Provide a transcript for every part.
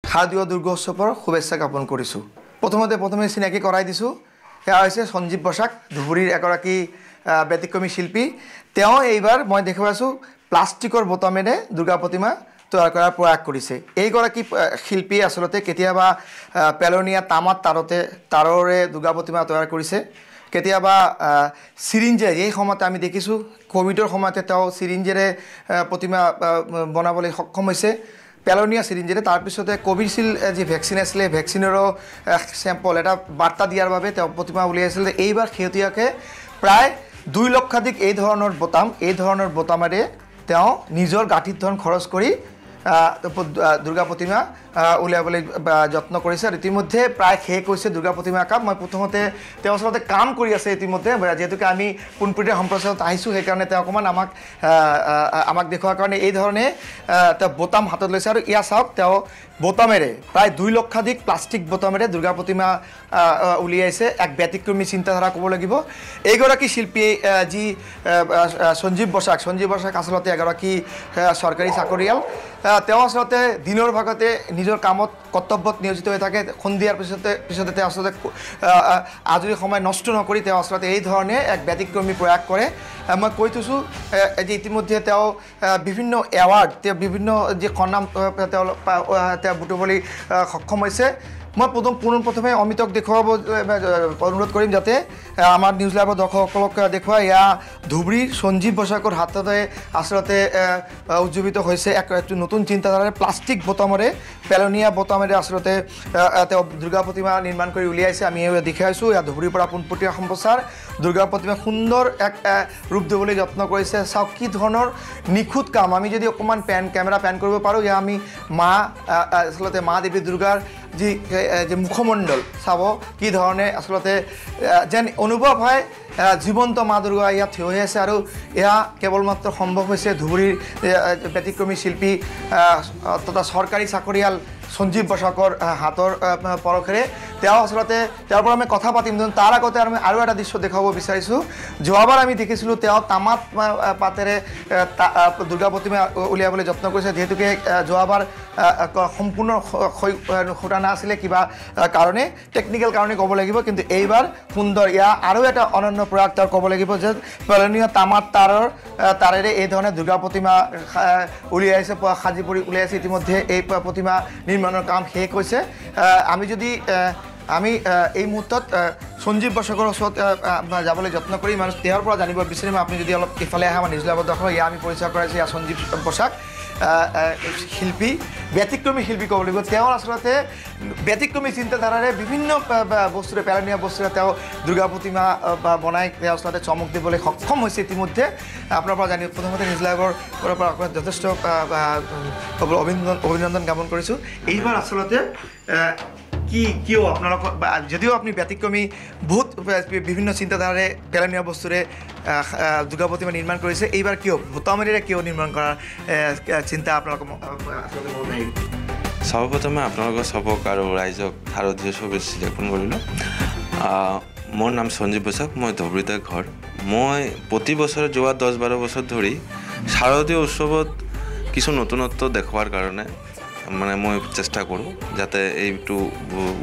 শাৰদীয় দুৰ্গোৎসৱৰ শুভেচ্ছা জ্ঞাপন কৰিছোঁ। প্ৰথমে চিনাকি কৰাই দিছোঁ, সেয়া হৈছে সঞ্জীৱ বসাক, ধুবুৰীৰ এগৰাকী ব্যতিক্ৰমী শিল্পী। তেওঁ এইবাৰ মই দেখুৱাইছোঁ প্লাষ্টিকৰ বোতামেৰে দুৰ্গা প্ৰতিমা তৈয়াৰ কৰাৰ প্ৰয়াস কৰিছে। এইগৰাকী শিল্পীয়ে আচলতে কেতিয়াবা পেলনীয়া তাঁৰৰে দুৰ্গা প্ৰতিমা তৈয়াৰ কৰিছে, কেতিয়াবা চিৰিঞ্জে, এই সময়তে আমি দেখিছোঁ কোভিডৰ সময়তে তেওঁ চিৰিঞ্জেৰে প্ৰতিমা বনাবলৈ সক্ষম হৈছে, পেলনীয়া চিৰিঞ্জেৰে। তাৰপিছতে কোভিচিল্ড যি ভেকচিন আছিলে, ভেকচিনৰো চেম্পল এটা বাৰ্তা দিয়াৰ বাবে তেওঁ প্ৰতিমা উলিয়াইছিল। এইবাৰ শেহতীয়াকৈ প্ৰায় 2 লক্ষাধিক এই ধৰণৰ বোতামেৰে তেওঁ নিজৰ গাঁঠিত ধন খৰচ কৰি দুৰ্গা প্ৰতিমা উলিয়াবলৈ যত্ন কৰিছে। আৰু ইতিমধ্যে প্ৰায় শেষ হৈছে দুৰ্গা প্ৰতিমা কাম। মই প্ৰথমতে তেওঁ আচলতে কাম কৰি আছে ইতিমধ্যে, যিহেতুকে আমি পোনপটীয়া সম্প্ৰচাৰত আহিছোঁ, সেইকাৰণে তেওঁ অকণমান আমাক দেখুৱাৰ কাৰণে এই ধৰণে তেওঁ বোতাম হাতত লৈছে। আৰু ইয়াত চাওক, তেওঁ বোতামেৰে প্ৰায় 2 লক্ষাধিক প্লাষ্টিক বোতামেৰে দুৰ্গা প্ৰতিমা উলিয়াইছে। এক ব্যতিক্ৰমী চিন্তাধাৰা ক'ব লাগিব। এইগৰাকী শিল্পী যি সঞ্জীৱ বসাক আচলতে এগৰাকী চৰকাৰী চাকৰিয়াল। তেওঁ আচলতে দিনৰ ভাগতে নিজৰ কামত কৰ্তব্যত নিয়োজিত হৈ থাকে। সন্ধিয়াৰ পিছতে তেওঁ আচলতে আজৰি সময় নষ্ট নকৰি তেওঁ আচলতে এই ধৰণে এক ব্যতিক্ৰমী প্ৰয়াস কৰে। মই কৈ থৈছোঁ যে ইতিমধ্যে তেওঁ বিভিন্ন এৱাৰ্ড, তেওঁ বিভিন্ন যি সন্মান তেওঁ বুটুবলৈ সক্ষম হৈছে। মই পোনপ্ৰথমে অমিতক দেখুৱাব অনুৰোধ কৰিম, যাতে আমাৰ নিউজ লাইভৰ দৰ্শকসকলক দেখুৱাই। এয়া ধুবুৰীৰ সঞ্জীৱ বসাকৰ হাততে আচলতে উজ্জীৱিত হৈছে এক নতুন চিন্তাধাৰাৰে প্লাষ্টিক বোতামেৰে, পেলনীয়া বোতামেৰে আচলতে তেওঁ দুৰ্গা প্ৰতিমা নিৰ্মাণ কৰি উলিয়াইছে। আমি দেখাইছোঁ এয়া ধুবুৰীৰ পৰা পোনপটীয়া সম্প্ৰচাৰ। দুৰ্গা প্ৰতিমা সুন্দৰ এক ৰূপ দিবলৈ যত্ন কৰিছে। চাওক কি ধৰণৰ নিখুঁত কাম। আমি যদি অকণমান কেমেৰা পেন কৰিব পাৰোঁ, এয়া আমি আচলতে মা দেৱী দুৰ্গাৰ যি মুখমণ্ডল চাব, কি ধৰণে আচলতে যেন অনুভৱ হয় জীৱন্ত মা দুৰ্গা ইয়াত থিয় হৈ আছে। আৰু এয়া কেৱলমাত্ৰ সম্ভৱ হৈছে ধুবুৰীৰ ব্যতিক্ৰমী শিল্পী তথা চৰকাৰী চাকৰিয়াল সঞ্জীৱ বসাকৰ হাতৰ পৰশেৰে। তেওঁ আচলতে তেওঁৰ পৰা আমি কথা পাতিম। তাৰ আগতে আমি আৰু এটা দৃশ্য দেখুৱাব বিচাৰিছোঁ। যোৱাবাৰ আমি দেখিছিলোঁ তেওঁ তামাত পাতেৰে দুৰ্গা প্ৰতিমা উলিয়াবলৈ যত্ন কৰিছে, যিহেতুকে যোৱাবাৰ সম্পূৰ্ণ খুটা নাছিলে কিবা কাৰণে, টেকনিকেল কাৰণে ক'ব লাগিব। কিন্তু এইবাৰ সুন্দৰ, ইয়াৰ আৰু এটা অনন্য প্ৰয়াস তেওঁৰ ক'ব লাগিব যে পেলনীয়া তাঁৰেৰে এই ধৰণে দুৰ্গা প্ৰতিমা উলিয়াইছে, সাজি পৰি উলিয়াইছে। ইতিমধ্যে এই প্ৰতিমা নিৰ্মাণৰ কাম শেষ হৈছে। আমি এই মুহূৰ্তত সঞ্জীৱ বসাকৰ ওচৰত যাবলৈ যত্ন কৰিম আৰু তেওঁৰ পৰা জানিব বিচাৰিম। আপুনি যদি অলপ ইফালে আহে, আমাৰ নিউজ লাইভৰ দৰ্শক, ইয়াৰ আমি পৰিচয় কৰাইছোঁ। ইয়াৰ সঞ্জীৱ বসাক শিল্পী, ব্যতিক্ৰমী শিল্পী ক'ব লাগিব। তেওঁৰ আচলতে ব্যতিক্ৰমী চিন্তাধাৰাৰে বিভিন্ন বস্তুৰে, পেলনীয়া বস্তুৰে তেওঁ দুৰ্গা প্ৰতিমা বনাই তেওঁ আচলতে চমক দিবলৈ সক্ষম হৈছে। ইতিমধ্যে আপোনাৰ পৰা জানি প্ৰথমতে নিউজ লাইভৰ পৰা আপোনাক যথেষ্ট অভিনন্দন জ্ঞাপন কৰিছোঁ। এইবাৰ আচলতে কিয় আপোনালোকৰ, যদিও আপুনি ব্যতিক্ৰমী বহুত বিভিন্ন চিন্তাধাৰাৰে পেলনীয়া বস্তুৰে দুৰ্গা প্ৰতিমা নিৰ্মাণ কৰিছে, এইবাৰ কিয় বোতামেৰে কিয় নিৰ্মাণ কৰাৰ চিন্তা আপোনালোকৰ আচলতে মনত আহিল? সৰ্বপ্ৰথমে আপোনালোকৰ চবক আৰু ৰাইজক শাৰদীয় শুভেচ্ছা জ্ঞাপন কৰিলোঁ। মোৰ নাম সঞ্জীৱ বসাক, মই ধুবুৰীতে ঘৰ। মই প্ৰতি বছৰে যোৱা 10-12 বছৰ ধৰি শাৰদীয় উৎসৱত কিছু নতুনত্ব দেখুৱাৰ কাৰণে মানে মই চেষ্টা কৰোঁ, যাতে এইটো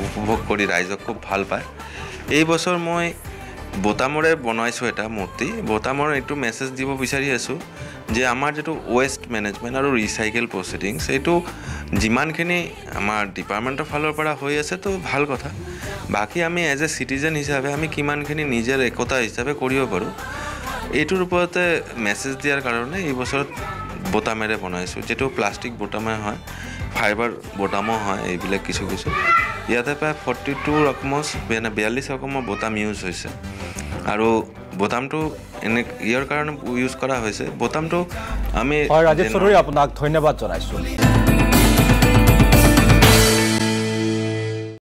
উপভোগ কৰি ৰাইজক খুব ভাল পায়। এই বছৰ মই বোতামৰে বনাইছোঁ এটা মূৰ্তি। বোতামৰ এইটো মেছেজ দিব বিচাৰি আছোঁ যে আমাৰ যিটো ৱেষ্ট মেনেজমেণ্ট আৰু ৰিচাইকেল প্ৰচিডিংছ, এইটো যিমানখিনি আমাৰ ডিপাৰ্টমেণ্টৰ ফালৰ পৰা হৈ আছে তো ভাল কথা। বাকী আমি এজ এ চিটিজেন হিচাপে আমি কিমানখিনি নিজৰ একতা হিচাপে কৰিব পাৰোঁ, এইটোৰ ওপৰতে মেছেজ দিয়াৰ কাৰণে এই বছৰত বোতামেৰে বনাইছোঁ। যিটো প্লাষ্টিক বোতামে হয়, ফাইবাৰ বোতামো হয়, এইবিলাক কিছু ইয়াতে প্ৰায় 42 ৰকমৰ 42 ৰকমৰ বোতাম ইউজ হৈছে। আৰু বোতামটো ইয়াৰ কাৰণে ইউজ কৰা হৈছে, বোতামটো আমি ৰাজেশ চৌধুৰী আপোনাক ধন্যবাদ জনাইছোঁ।